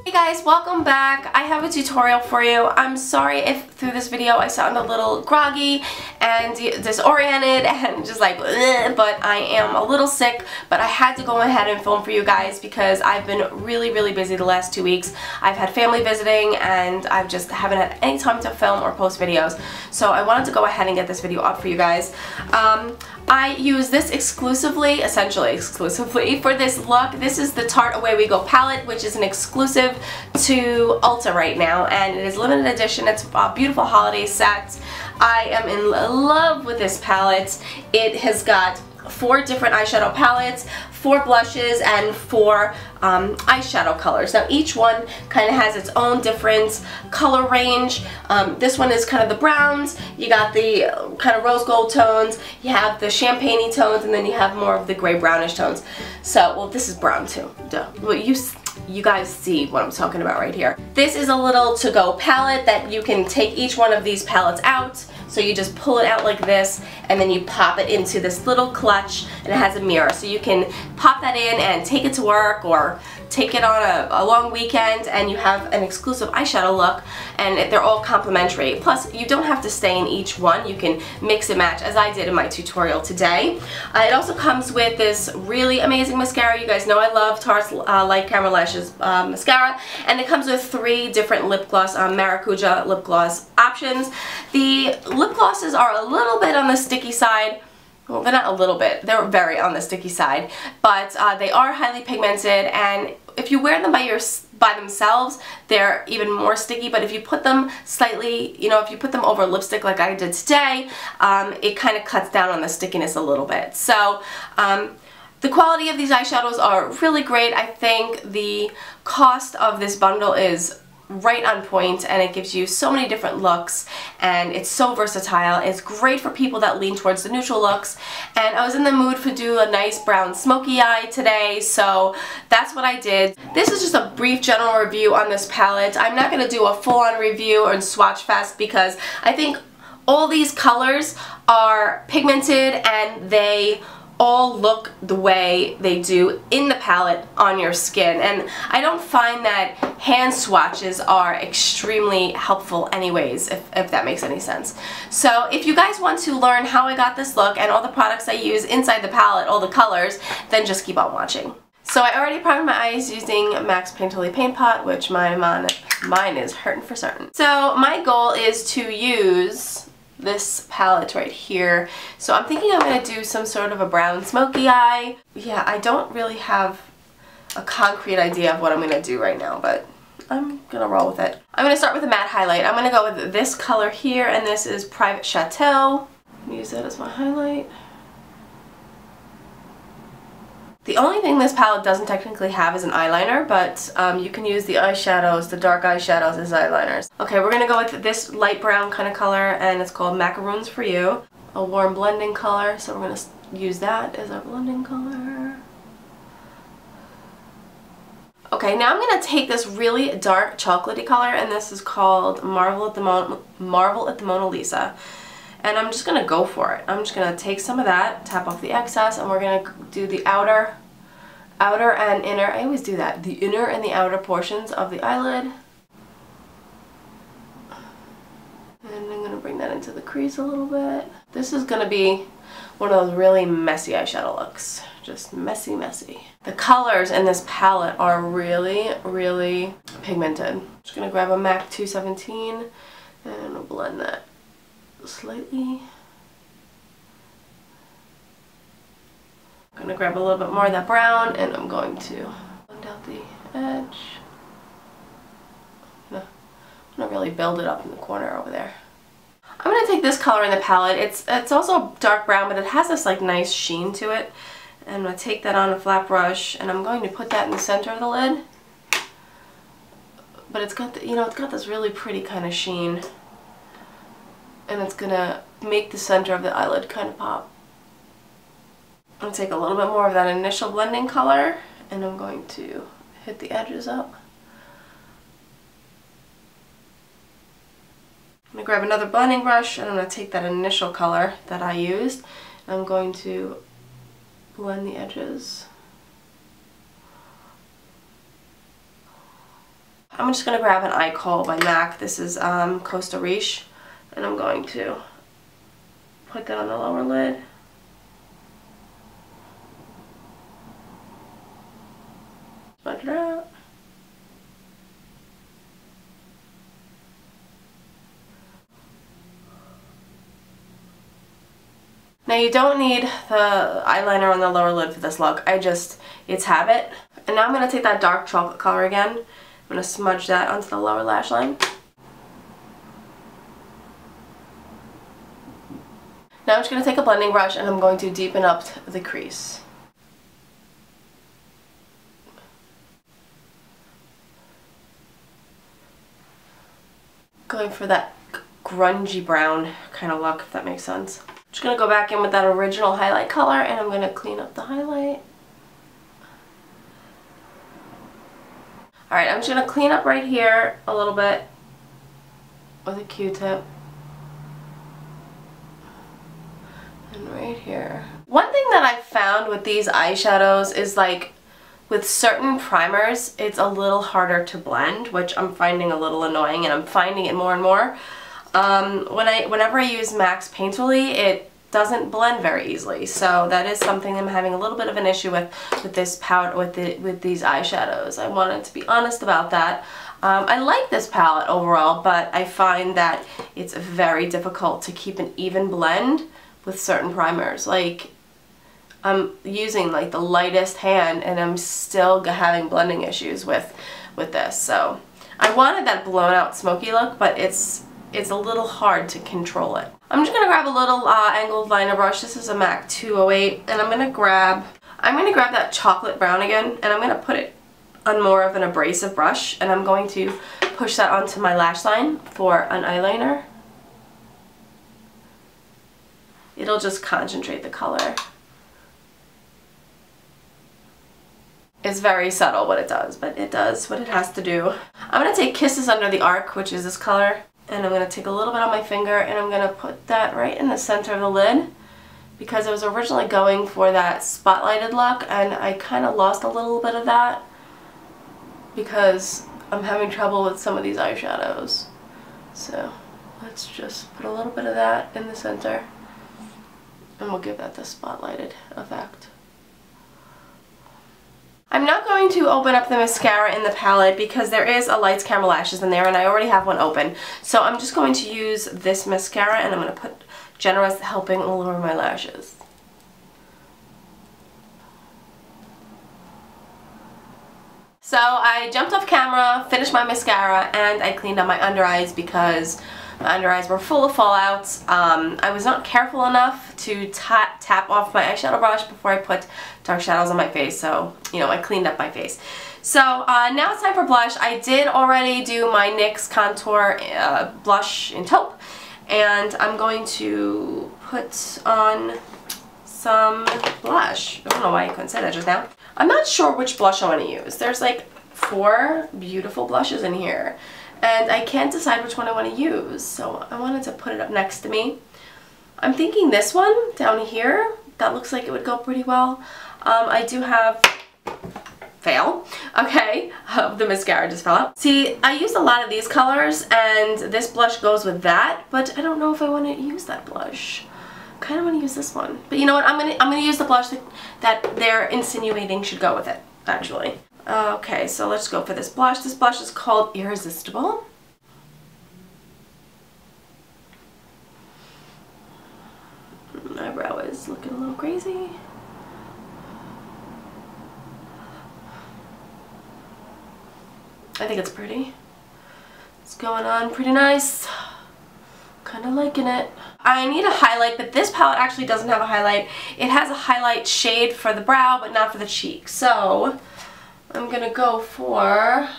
Hey guys, welcome back. I have a tutorial for you. I'm sorry if through this video I sound a little groggy and disoriented and just like ugh, but I am a little sick, but I had to go ahead and film for you guys because I've been really busy the last 2 weeks. I've had family visiting and I just haven't had any time to film or post videos, so I wanted to go ahead and get this video up for you guys. I use this essentially exclusively for this look. This is the Tarte Away We Go palette, which is an exclusive to Ulta right now, and it is limited edition. It's a beautiful holiday set. I am in love with this palette. It has got 4 different eyeshadow palettes, 4 blushes, and 4 eyeshadow colors. Now each one kind of has its own different color range. This one is kind of the browns, you got the kind of rose gold tones, you have the champagne-y tones, and then you have more of the gray brownish tones. So, well, this is brown too. Duh. Well, you guys see what I'm talking about right here. This is a little to-go palette that you can take each one of these palettes out. So you just pull it out like this and then you pop it into this little clutch, and it has a mirror. So you can pop that in and take it to work or take it on a long weekend and you have an exclusive eyeshadow look, and they're all complementary. Plus you don't have to stay in each one. You can mix and match as I did in my tutorial today. It also comes with this really amazing mascara. You guys know I love Tarte's Light Camera Lashes mascara, and it comes with 3 different lip gloss Maracuja lip gloss options. The lip glosses are a little bit on the sticky side. Well, they're not a little bit, they're very on the sticky side, but they are highly pigmented, and if you wear them by themselves, they're even more sticky, but if you put them slightly, you know, if you put them over lipstick like I did today, it kind of cuts down on the stickiness a little bit. So, the quality of these eyeshadows are really great. I think the cost of this bundle is right on point, and it gives you so many different looks, and it's so versatile. It's great for people that lean towards the neutral looks, and I was in the mood to do a nice brown smoky eye today, so that's what I did. This is just a brief general review on this palette. I'm not going to do a full-on review or swatch fest because I think all these colors are pigmented and they all look the way they do in the palette on your skin, and I don't find that hand swatches are extremely helpful anyways, if that makes any sense. So if you guys want to learn how I got this look and all the products I use inside the palette, all the colors, then just keep on watching. So I already primed my eyes using MAC's Painterly Paint Pot, which mine is hurting for certain. So my goal is to use this palette right here. So I'm thinking I'm going to do some sort of a brown smoky eye. Yeah, I don't really have a concrete idea of what I'm going to do right now, but I'm going to roll with it. I'm going to start with a matte highlight. I'm going to go with this color here, and this is Private Chateau. Use that as my highlight. The only thing this palette doesn't technically have is an eyeliner, but you can use the eyeshadows, the dark eyeshadows, as eyeliners. Okay, we're going to go with this light brown kind of color, and it's called Macaroons for You. A warm blending color, so we're going to use that as our blending color. Okay, now I'm going to take this really dark chocolatey color, and this is called Marvel at the Mona Lisa. And I'm just going to go for it. I'm just going to take some of that, tap off the excess, and we're going to do the outer and inner. I always do that. The inner and the outer portions of the eyelid. And I'm going to bring that into the crease a little bit. This is going to be one of those really messy eyeshadow looks. Just messy. The colors in this palette are really pigmented. I'm just going to grab a MAC 217 and blend that slightly. I'm going to grab a little bit more of that brown, and I'm going to blend out the edge. I'm going to really build it up in the corner over there. I'm going to take this color in the palette. It's also dark brown, but it has this like nice sheen to it. And I'm going to take that on a flat brush, and I'm going to put that in the center of the lid. But it's got it's got this really pretty kind of sheen. And it's going to make the center of the eyelid kind of pop. I'm going to take a little bit more of that initial blending color, and I'm going to hit the edges up. I'm going to grab another blending brush, and I'm going to take that initial color that I used, and I'm going to blend the edges. I'm just going to grab an eye kohl by MAC. This is Costa Riche, and I'm going to put that on the lower lid. Smudge it out. Now you don't need the eyeliner on the lower lid for this look. It's habit. And now I'm going to take that dark chocolate color again. I'm going to smudge that onto the lower lash line. Now I'm just going to take a blending brush and I'm going to deepen up the crease. Going for that grungy brown kind of look, if that makes sense. Just going to go back in with that original highlight color and I'm going to clean up the highlight. Alright, I'm just going to clean up right here a little bit with a Q-tip. And right here. One thing that I've found with these eyeshadows is like with certain primers, it's a little harder to blend, which I'm finding a little annoying, and I'm finding it more and more. Whenever I use MAC's Painterly, it doesn't blend very easily, so that is something I'm having a little bit of an issue with this palette, with these eyeshadows. I wanted to be honest about that. I like this palette overall, but I find that it's very difficult to keep an even blend with certain primers. Like, I'm using like the lightest hand and I'm still having blending issues with this. So I wanted that blown out smoky look, but it's a little hard to control it. I'm just gonna grab a little angled liner brush. This is a MAC 208, and I'm gonna grab that chocolate brown again, and I'm gonna put it on more of an abrasive brush, and I'm going to push that onto my lash line for an eyeliner. It'll just concentrate the color. It's very subtle what it does, but it does what it has to do. I'm going to take Kisses Under the Arc, which is this color, and I'm going to take a little bit on my finger and I'm going to put that right in the center of the lid, because I was originally going for that spotlighted look and I kind of lost a little bit of that because I'm having trouble with some of these eyeshadows. So let's just put a little bit of that in the center and we'll give that the spotlighted effect. I'm not going to open up the mascara in the palette because there is a Lights Camera Lashes in there and I already have one open. So I'm just going to use this mascara and I'm going to put Generous Helping all over my lashes. So I jumped off camera, finished my mascara, and I cleaned up my under eyes because my under eyes were full of fallouts. I was not careful enough to tap off my eyeshadow brush before I put dark shadows on my face, so, you know, I cleaned up my face. So now it's time for blush. I did already do my NYX Contour blush in taupe, and I'm going to put on some blush. I don't know why I couldn't say that just now. I'm not sure which blush I want to use. There's like 4 beautiful blushes in here, and I can't decide which one I want to use, so I wanted to put it up next to me. I'm thinking this one down here, that looks like it would go pretty well. I do have, fail, okay, the mascara just fell out. See, I used a lot of these colors and this blush goes with that, but I don't know if I want to use that blush. I kind of want to use this one, but you know what, I'm gonna use the blush that they're insinuating should go with it, actually. Okay, so let's go for this blush. This blush is called Irresistible. My brow is looking a little crazy. I think it's pretty. It's going on pretty nice. Kind of liking it. I need a highlight, but this palette actually doesn't have a highlight. It has a highlight shade for the brow, but not for the cheek. So I'm gonna go for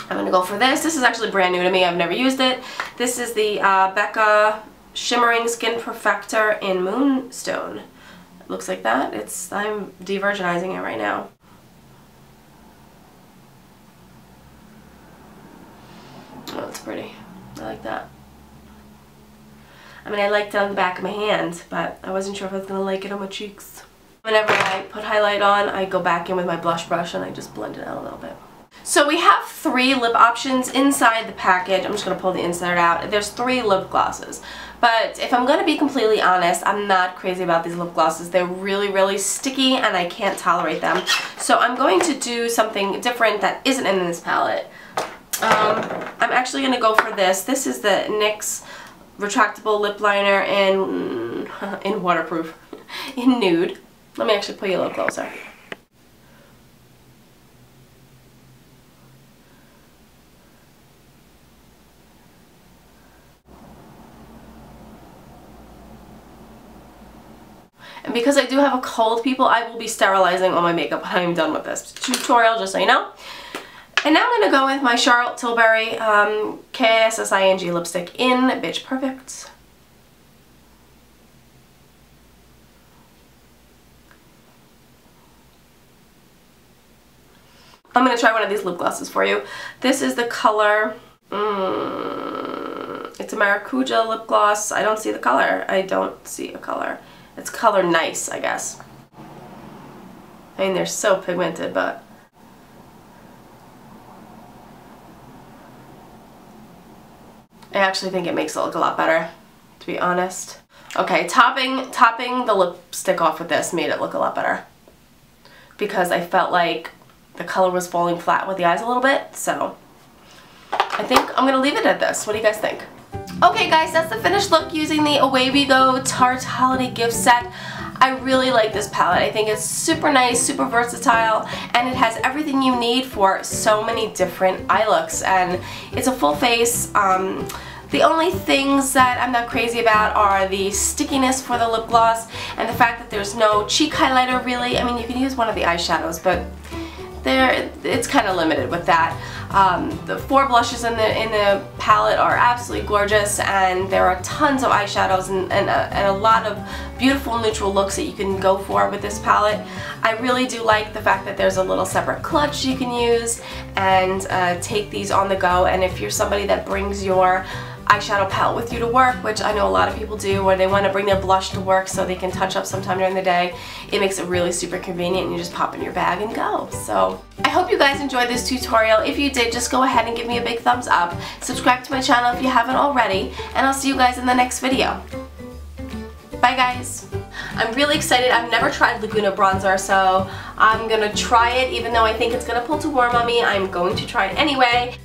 this. This is actually brand new to me. I've never used it. This is the Becca Shimmering Skin Perfector in Moonstone. It looks like that. I'm de-virginizing it right now. Oh, that's pretty. I like that. I mean, I liked it on the back of my hand, but I wasn't sure if I was going to like it on my cheeks. Whenever I put highlight on, I go back in with my blush brush and I just blend it out a little bit. So we have 3 lip options inside the package. I'm just going to pull the insert out. There's 3 lip glosses. But if I'm going to be completely honest, I'm not crazy about these lip glosses. They're really, really sticky and I can't tolerate them. So I'm going to do something different that isn't in this palette. I'm actually going to go for this. This is the NYX retractable lip liner in waterproof, in nude. Let me actually put you a little closer. And because I do have a cold, people, I will be sterilizing all my makeup when I'm done with this tutorial, just so you know. And now I'm going to go with my Charlotte Tilbury KISSING lipstick in Bitch Perfect. I'm going to try one of these lip glosses for you. This is the color, it's a Maracuja lip gloss. I don't see the color. I don't see a color. It's color Nice, I guess. I mean, they're so pigmented, but I actually think it makes it look a lot better, to be honest. Okay, topping the lipstick off with this made it look a lot better because I felt like the color was falling flat with the eyes a little bit, so I think I'm gonna leave it at this. What do you guys think? Okay guys, that's the finished look using the Away We Go Tarte Holiday Gift Set. I really like this palette. I think it's super nice, super versatile, and it has everything you need for so many different eye looks, and it's a full face. The only things that I'm not crazy about are the stickiness for the lip gloss and the fact that there's no cheek highlighter really. I mean, you can use one of the eyeshadows, but it's kind of limited with that. The 4 blushes in the palette are absolutely gorgeous, and there are tons of eyeshadows and a lot of beautiful neutral looks that you can go for with this palette. I really do like the fact that there's a little separate clutch you can use and take these on the go, and if you're somebody that brings your eyeshadow palette with you to work, which I know a lot of people do, or they want to bring their blush to work so they can touch up sometime during the day, it makes it really super convenient, and you just pop in your bag and go. So I hope you guys enjoyed this tutorial. If you did, just go ahead and give me a big thumbs up. Subscribe to my channel if you haven't already, and I'll see you guys in the next video. Bye guys. I'm really excited. I've never tried Laguna bronzer, so I'm gonna try it even though I think it's gonna pull too warm on me. I'm going to try it anyway.